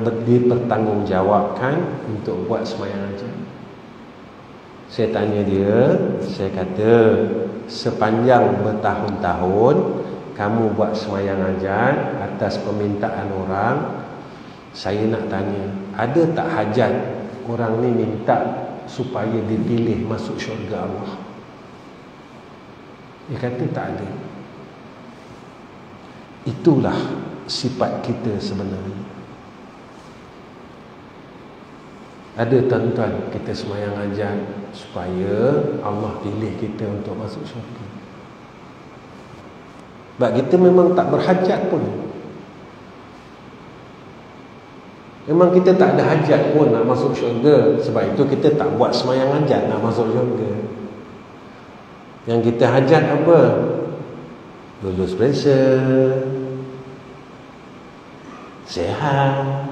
dipertanggungjawabkan untuk buat sembahyang hajat. Saya tanya dia, saya kata, sepanjang bertahun-tahun kamu buat sembahyang hajat atas permintaan orang, saya nak tanya, ada tak hajat orang ni minta supaya dipilih masuk syurga Allah? Dia kata tak ada. Itulah sifat kita sebenarnya. Ada, tuan-tuan, kita sembahyang hajat supaya Allah pilih kita untuk masuk syurga. Sebab kita memang tak berhajat pun. Memang kita tak ada hajat pun nak masuk syurga. Sebab itu kita tak buat sembahyang hajat nak masuk syurga. Yang kita hajat apa? Lulus periksa, sihat.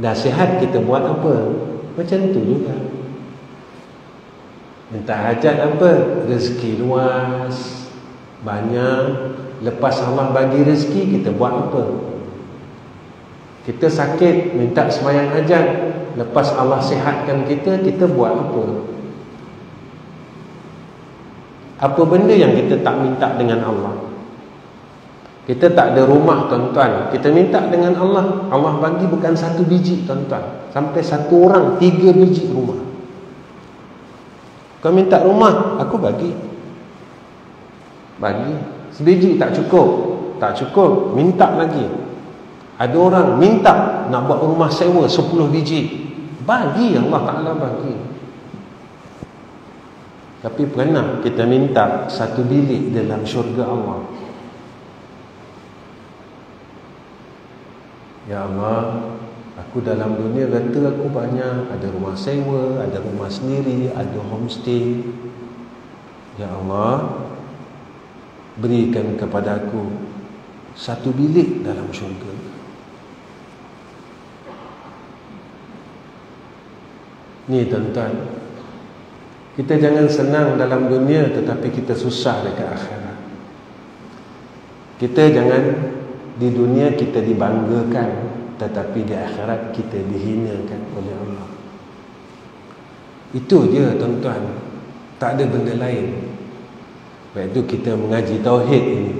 Dah sihat kita buat apa? Macam tu juga. Minta hajat apa? Rezeki luas, banyak. Lepas Allah bagi rezeki, kita buat apa? Kita sakit, minta sembahyang hajat. Lepas Allah sihatkan kita, kita buat apa? Apa benda yang kita tak minta dengan Allah? Kita tak ada rumah, tuan-tuan, kita minta dengan Allah. Allah bagi bukan 1 biji, tuan-tuan, sampai 1 orang 3 biji rumah. Kau minta rumah, aku bagi. Sebiji tak cukup, minta lagi. Ada orang minta nak buat rumah sewa 10 biji, bagi, Allah Ta'ala bagi. Tapi pernah kita minta 1 bilik dalam syurga Allah? Ya Allah, aku dalam dunia kata aku banyak, ada rumah sewa, ada rumah sendiri, ada homestay. Ya Allah, berikan kepada aku 1 bilik dalam syurga. Ni, tuan-tuan, Kita jangan senang dalam dunia tetapi kita susah dekat akhirat. Kita jangan di dunia kita dibanggakan tetapi di akhirat kita dihinakan oleh Allah. Itu je tuan-tuan, tak ada benda lain. Sebab itu kita mengaji tauhid ini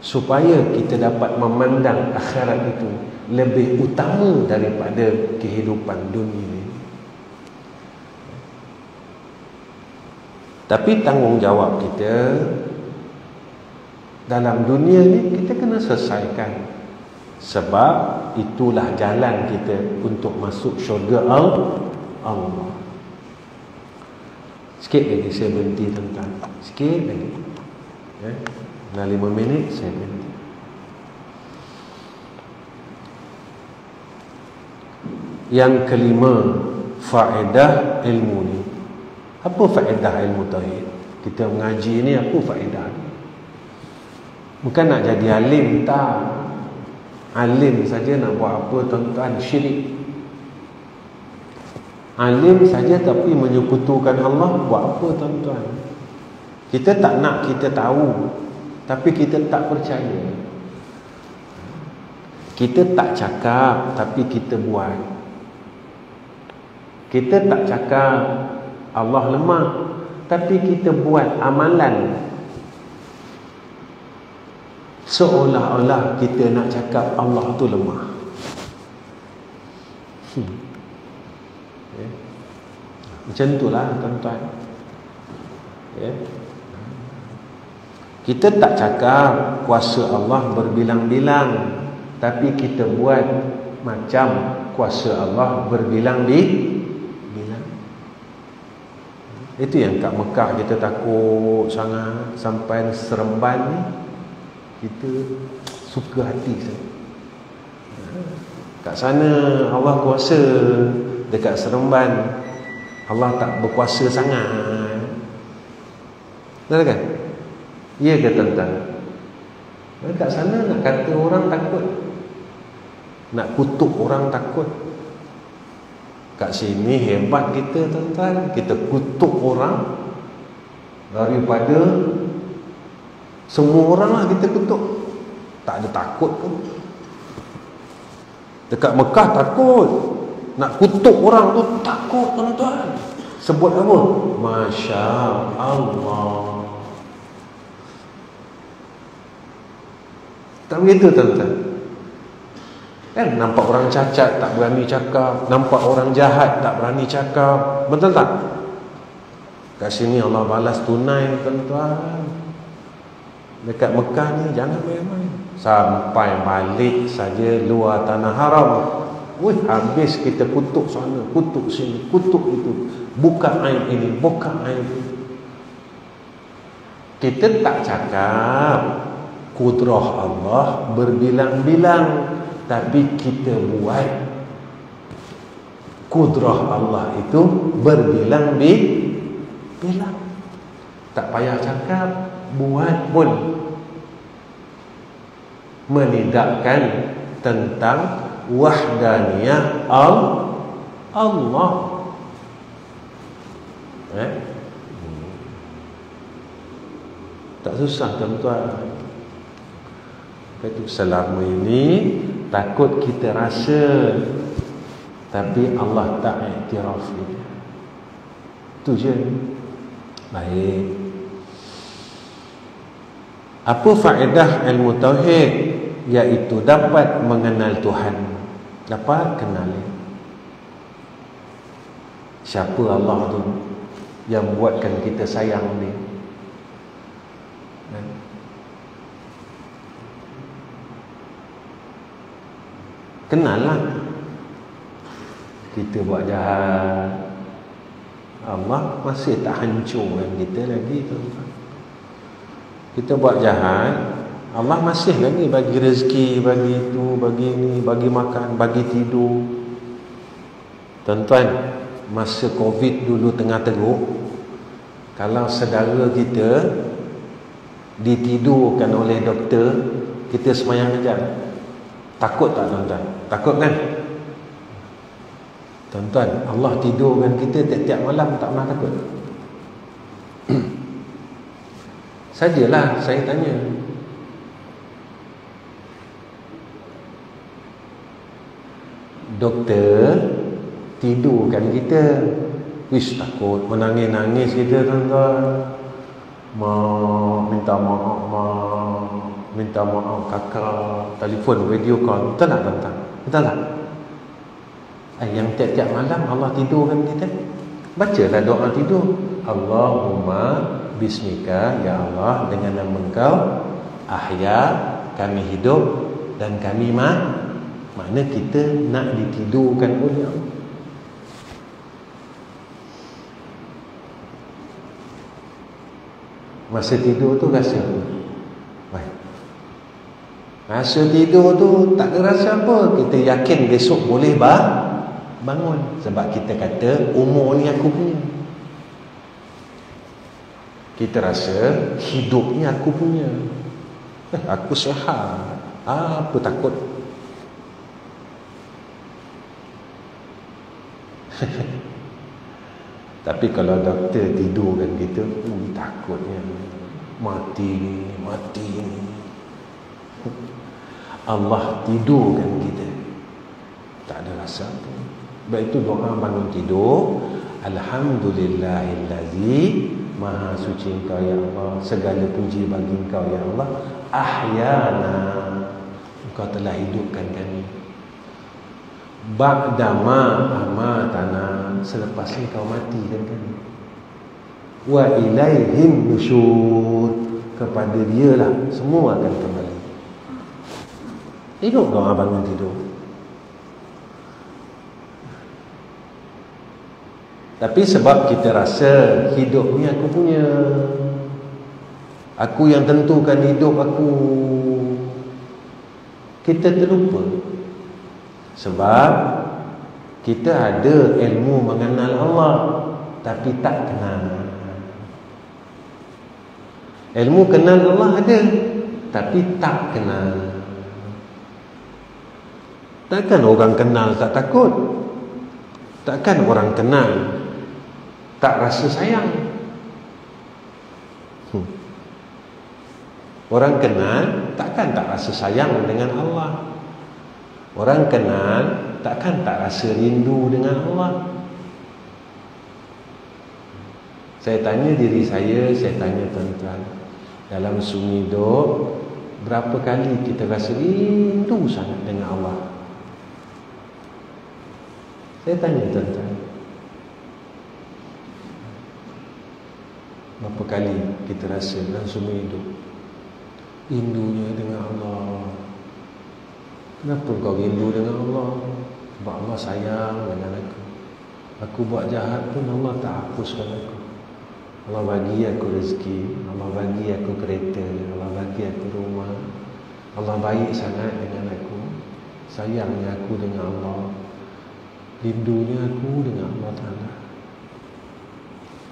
supaya kita dapat memandang akhirat itu lebih utama daripada kehidupan dunia ini. Tapi tanggungjawab kita dalam dunia ni kita kena selesaikan. Sebab itulah jalan kita untuk masuk syurga Allah. Sikit lagi saya berhenti tuan-tuan. Sikit lagi. Dah 5 minit saya berhenti. Yang kelima, faedah ilmu ni. Apa faedah ilmu tauhid? Kita mengaji ni apa faedah? Bukan nak jadi alim, tak. Alim saja nak buat apa tuan-tuan? Syirik. Alim saja tapi menyekutukan Allah, buat apa tuan-tuan? Kita tak nak kita tahu, tapi kita tak percaya. Kita tak cakap tapi kita buat. Kita tak cakap Allah lemah, tapi kita buat amalan seolah-olah kita nak cakap Allah tu lemah. Macam itulah tuan-tuan. Kita tak cakap kuasa Allah berbilang-bilang, tapi kita buat macam kuasa Allah berbilang-bilang. Itu yang kat Mekah kita takut sangat, sampai Seremban ni kita suka hati sangat. Kat sana Allah kuasa, dekat Seremban Allah tak berkuasa sangat. Betul kan? Ya ke tuan-tuan? Kat sana nak kata orang takut, nak kutuk orang takut. Kat sini hebat kita tuan-tuan, kita kutuk orang daripada semua orang lah kita kutuk. Tak ada takut pun. Dekat Mekah takut, nak kutuk orang tu takut tuan-tuan. Sebut apa? Masya Allah. Tak begitu tuan-tuan? Kan nampak orang cacat tak berani cakap, nampak orang jahat tak berani cakap. Betul tak? Kat sini Allah balas tunai tuan-tuan. Dekat Mekah ni jangan main-main. Sampai balik saja luar tanah haram, habis kita kutuk sana, kutuk sini, kutuk itu. Buka aib ini, buka aib itu. Kita tak cakap kudrah Allah berbilang-bilang, tapi kita buat kudrah Allah itu berbilang-bilang. Tak payah cakap, buat pun. Menidakkan tentang wahdaniyah Allah. Tak susah tuan-tuan. Itu selama ini takut kita rasa, tapi Allah tak iktiraf dia. Itu je. Baik. Apa faedah ilmu tauhid? Iaitu dapat mengenal Tuhan, dapat kenal siapa Allah tu yang buatkan kita sayang dia. Kenal lah. Kita buat jahat, Allah masih tak hancurkan kita lagi tuan-tuan. Kita buat jahat, Allah masih lagi bagi rezeki, bagi itu, bagi ini, bagi makan, bagi tidur. Tuan-tuan, masa Covid dulu tengah teruk, kalau saudara kita ditidurkan oleh doktor, kita semayang kejap. Takut tak tuan-tuan? Takut kan? Tuan-tuan, Allah tidurkan kita tiap-tiap malam, tak pernah takut. Sajalah saya tanya, doktor tidurkan kita, wish takut menangis-nangis kita tuan-tuan, minta maaf kakak, telefon video call, betul tak tuan-tuan? Betul tak? Yang tiap-tiap malam Allah tidurkan kita, bacalah doa tidur. Allahumma bismika, ya Allah, dengan nama Engkau ahya, kami hidup, dan kami makna kita nak ditidurkan oleh Allah. Masa tidur tu rasa apa? Baik. Masa tidur tu tak ada rasa apa. Kita yakin besok boleh bangun. Sebab kita kata umur ni aku punya. Kita rasa hidup ni aku punya. Aku sihat. Apa takut? Tapi kalau doktor tidurkan kita, takutnya mati ni. Allah tidurkan kita, tak ada rasa apa. Sebab itu doa bangun tidur, alhamdulillahillazi, maha suci Engkau ya Allah, segala puji bagi Engkau ya Allah, ahyana, Engkau telah hidupkan kami, ba'dama amatana, selepas ni kau matikan kami, wa ilaihim nusyur, kepada dia lah semua akan kembali. Tengok doa bangun tidur. Tapi sebab kita rasa hidup ni aku punya, aku yang tentukan hidup aku, kita terlupa. Sebab kita ada ilmu mengenal Allah, tapi tak kenal. Ilmu kenal Allah ada, tapi tak kenal. Takkan orang kenal tak takut? Takkan orang kenal tak rasa sayang? Orang kenal takkan tak rasa sayang dengan Allah. Orang kenal takkan tak rasa rindu dengan Allah. Saya tanya diri saya tanya tuan-tuan, dalam sunyi hidup, berapa kali kita rasa rindu sangat dengan Allah? Saya tanya tuan-tuan, berapa kali kita rasa dalam sunyi hidup rindunya dengan Allah? Kenapa kau rindu dengan Allah? Sebab Allah sayang dengan aku. Aku buat jahat pun Allah tak hapuskan aku. Allah bagi aku rezeki, Allah bagi aku kereta, Allah bagi aku rumah. Allah baik sangat dengan aku, sayangnya aku dengan Allah, rindunya aku dengan Allah Ta'ala.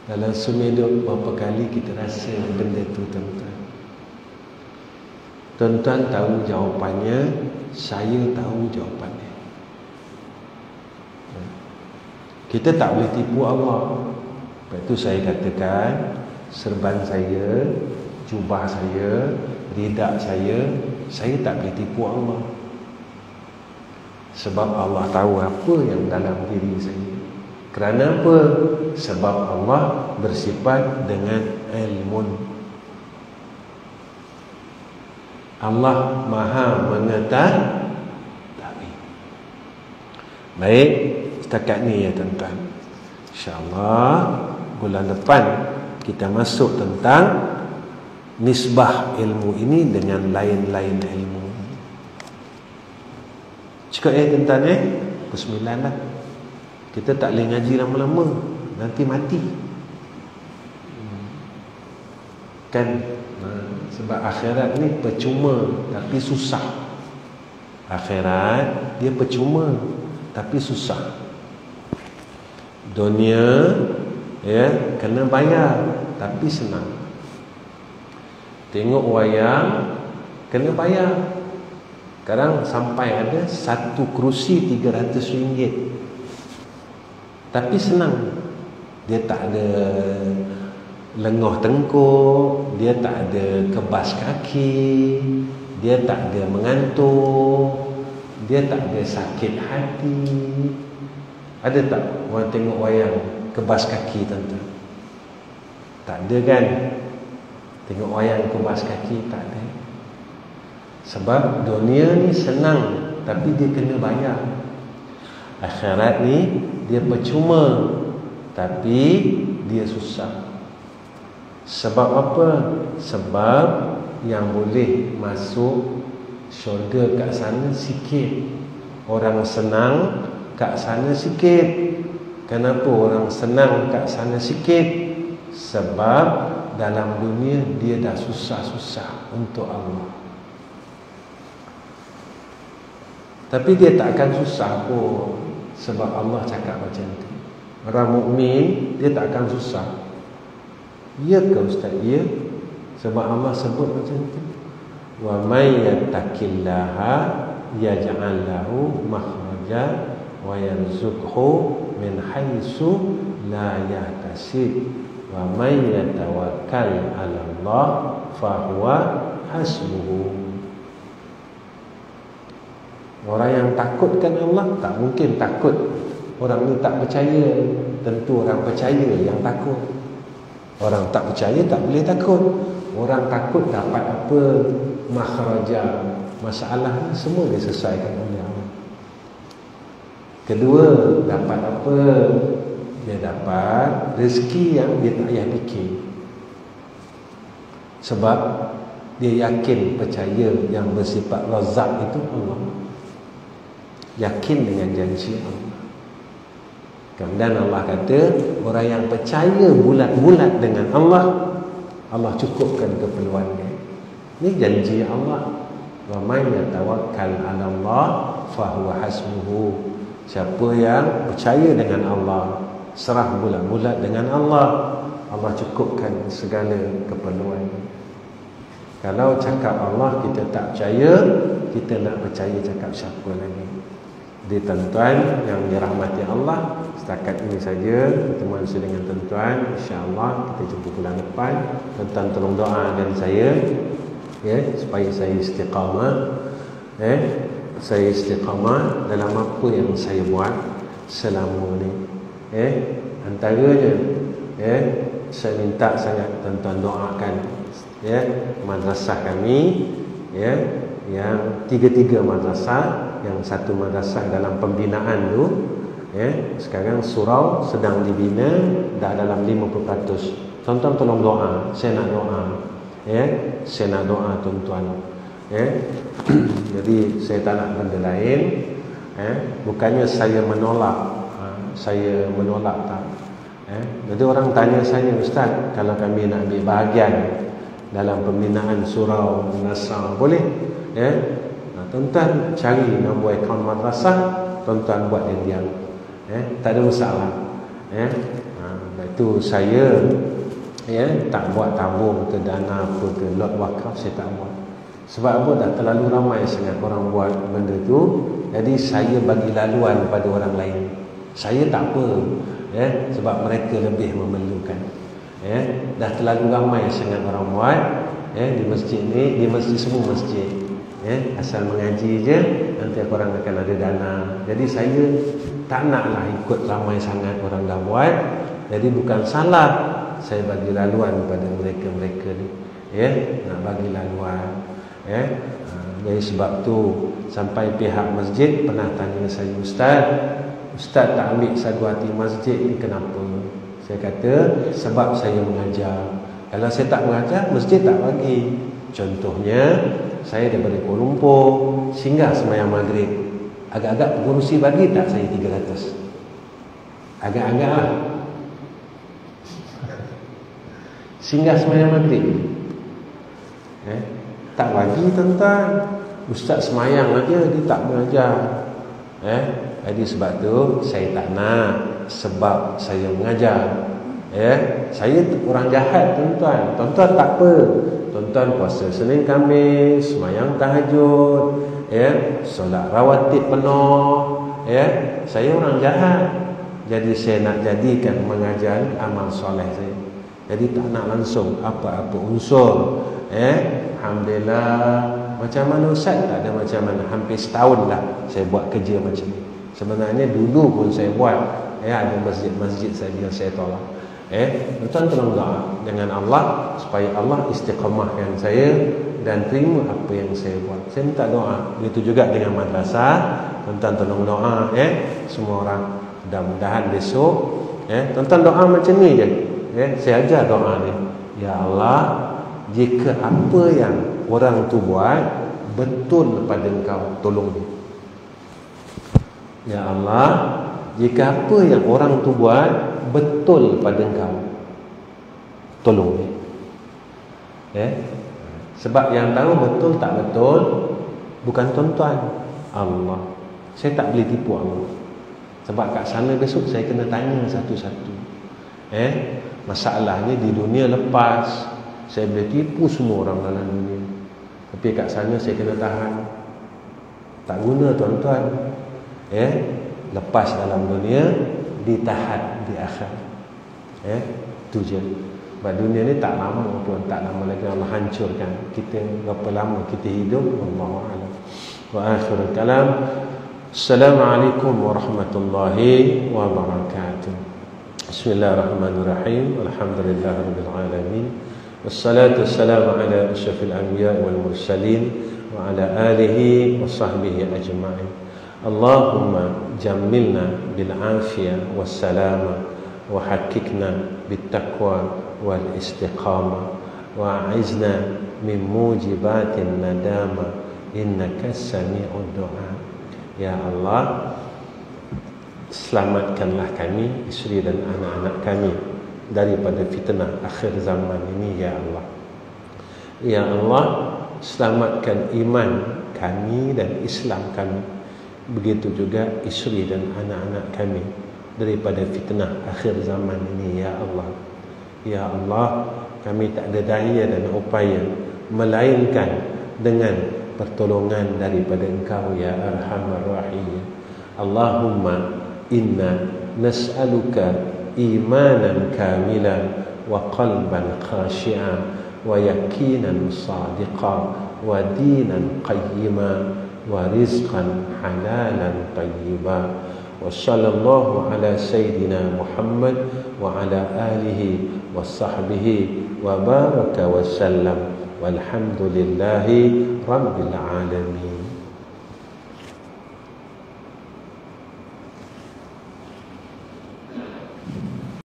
Dalam semua hidup, berapa kali kita rasa benda tu tuan-tuan? Tuan-tuan tahu jawapannya, saya tahu jawapannya. Kita tak boleh tipu Allah. Sebab itu saya katakan, serban saya, jubah saya, ridak saya tak boleh tipu Allah. Sebab Allah tahu apa yang dalam diri saya. Kerana apa? Sebab Allah bersifat dengan ilmun. Allah Maha mengetahui. Baik, setakat ni ya tuan-tuan. InsyaAllah bulan depan kita masuk tentang nisbah ilmu ini dengan lain-lain ilmu. Cukup tuan-tuan Pukul 9 lah. Kita tak boleh ngaji lama-lama, nanti mati kan. Sebab akhirat ni percuma tapi susah. Akhirat dia percuma tapi susah. Dunia kena bayar tapi senang. Tengok wayang kena bayar. Sekarang sampai ada satu kerusi RM300, tapi senang. Dia tak ada lenguh tengkuk, dia tak ada kebas kaki, dia tak ada mengantuk, dia tak ada sakit hati. Ada tak orang tengok wayang kebas kaki tuan-tuan? Tak ada kan? Tengok wayang kebas kaki tak ada. Sebab dunia ni senang, tapi dia kena bayar. Akhirat ni dia percuma, tapi dia susah. Sebab apa? Sebab yang boleh masuk syurga kat sana sikit. Orang senang kat sana sikit. Kenapa orang senang kat sana sikit? Sebab dalam dunia dia dah susah-susah untuk Allah. Tapi dia tak akan susah pun, sebab Allah cakap macam tu. Orang mukmin dia tak akan susah. Ya ke Ustaz? Ya. Sebab Allah sebut macam tu. Wa may yattaqillaha yaj'al lahu makhraja wa yarzuqhu min haitsu la yahtasib. Wa may yatawakkal 'ala Allah fa huwa hasbuhu. Orang yang takutkan Allah tak mungkin takut. Orang ni tak percaya, tentu orang percaya yang takut. Orang tak percaya tak boleh takut. Orang takut dapat apa? Makhraja. Masalah ni semua diselesaikan oleh Allah. Kedua, dapat apa? Dia dapat rezeki yang dia tak payah fikir. Sebab dia yakin, percaya yang bersifat Razzaq itu Allah. Yakin dengan janji Allah. Kemudian Allah kata, orang yang percaya bulat-bulat dengan Allah, Allah cukupkan keperluannya. Ini janji Allah. Wa may yatawakkal 'ala Allah fa huwa hasbuhu. Siapa yang percaya dengan Allah, serah bulat-bulat dengan Allah, Allah cukupkan segala keperluannya. Kalau cakap Allah kita tak percaya, kita nak percaya cakap siapa lagi? Jadi tuan-tuan yang dirahmati Allah, setakat ini saja pertemuan saya dengan tuan-tuan. InsyaAllah kita jumpa bulan depan. Tuan-tuan tolong doa dari saya, ya, supaya saya istiqamah, saya istiqamah dalam apa yang saya buat selama ni. Antaranya, saya minta sangat tuan-tuan doakan, madrasah kami, yang tiga-tiga madrasah. Yang satu madrasah dalam pembinaan tu, sekarang surau sedang dibina, dah dalam 50%. Tuan-tuan tolong doa, saya nak doa, saya nak doa tuan-tuan. Jadi saya tak nak benda lain, bukannya saya menolak, tak. Jadi orang tanya saya, Ustaz, kalau kami nak ambil bahagian dalam pembinaan surau madrasah boleh? Tuan-tuan cari nombor akaun madrasah, tuan-tuan buat diam-diam. Tak ada masalah. Itu saya tak buat tabung ke dana apa ke lot wakaf, saya tak buat. Sebab apa? Dah terlalu ramai sangat orang buat benda tu. Jadi saya bagi laluan pada orang lain. Saya tak apa, sebab mereka lebih memerlukan. Dah terlalu ramai sangat orang buat di masjid ni, di masjid semua masjid. Asal mengaji je, nanti korang akan ada dana. Jadi saya tak naklah ikut ramai sangat orang dah buat. Jadi bukan salah saya bagi laluan pada mereka-mereka ni, nak bagi laluan. Jadi sebab tu sampai pihak masjid pernah tanya saya, Ustaz tak ambil satu hati masjid ni kenapa? Saya kata sebab saya mengajar. Kalau saya tak mengajar, masjid tak bagi. Contohnya, saya daripada Kuala Lumpur singgah sembahyang maghrib, agak-agak pengurusi bagi tak saya 300? Agak-agak lah. Singgah sembahyang maghrib, tak bagi tuan-tuan. Ustaz sembahyang aja, dia tak mengajar. Jadi sebab tu saya tak nak, sebab saya mengajar. Saya orang jahat tuan-tuan. Tuan-tuan tak apa, tuan-tuan puasa Senin Khamis, sembahyang tahajud, solat rawatib penuh. Saya orang jahat. Jadi saya nak jadikan mengajar amal soleh saya. Jadi tak nak langsung apa-apa unsur. Alhamdulillah. Macam mana Ustaz? Tak ada macam mana. Hampir setahun dah saya buat kerja macam ni. Sebenarnya dulu pun saya buat. Ada masjid-masjid saja saya tolak. Tuan tolong doa dengan Allah supaya Allah istiqamahkan saya dan terima apa yang saya buat. Saya minta doa. Begitu juga dengan madrasah. Tuan tolong doa semua orang. Mudah-mudahan besok tuan doa macam ni je. Saya ajar doa ni. Ya Allah, jika apa yang orang tu buat betul pada Engkau, tolong dia. Ya Allah, jika apa yang orang tu buat betul pada Engkau, tolong dia. Sebab yang tahu betul tak betul bukan tuan-tuan, Allah. Saya tak boleh tipu Allah. Sebab kat sana besok saya kena tanya satu-satu. Masalahnya di dunia lepas saya boleh tipu semua orang dalam dunia, tapi kat sana saya kena tahan. Tak guna tuan-tuan. Lepas dalam dunia, ditahan di akhirat. Itu je. Sebab dunia ni tak lama pun, tak lama lagi Allah hancurkan. Kita berapa lama kita hidup, Wallahu a'lam. Wa akhirul kalam. Assalamualaikum warahmatullahi wabarakatuh. Bismillahirrahmanirrahim. Alhamdulillahirabbil alamin. Wassalatu wassalamu ala asyrafil anbiya wal mursalin wa ala alihi wa sahbihi ajma'in. Allahumma jammilna bil afiyah was salama wa haqiqna bit taqwa wal istiqamah wa a'izna min mujibatin nadama innaka sami'ud du'a. Ya Allah, selamatkanlah kami, isteri dan anak-anak kami daripada fitnah akhir zaman ini, ya Allah. Ya Allah, selamatkan iman kami dan Islam kami. Begitu juga isteri dan anak-anak kami daripada fitnah akhir zaman ini, ya Allah. Ya Allah, kami tak ada daya dan upaya melainkan dengan pertolongan daripada Engkau, ya Arhamar Rahim. Allahumma inna nas'aluka imanan kamilan wa qalban khashi'an wa yaqinan sadiqan wa dinan qayyima wa rizqan halalan tayyiba. Wa sallallahu ala sayyidina Muhammad wa ala alihi wa sahbihi wa baraka wa sallam walhamdulillahi rabbil alamin.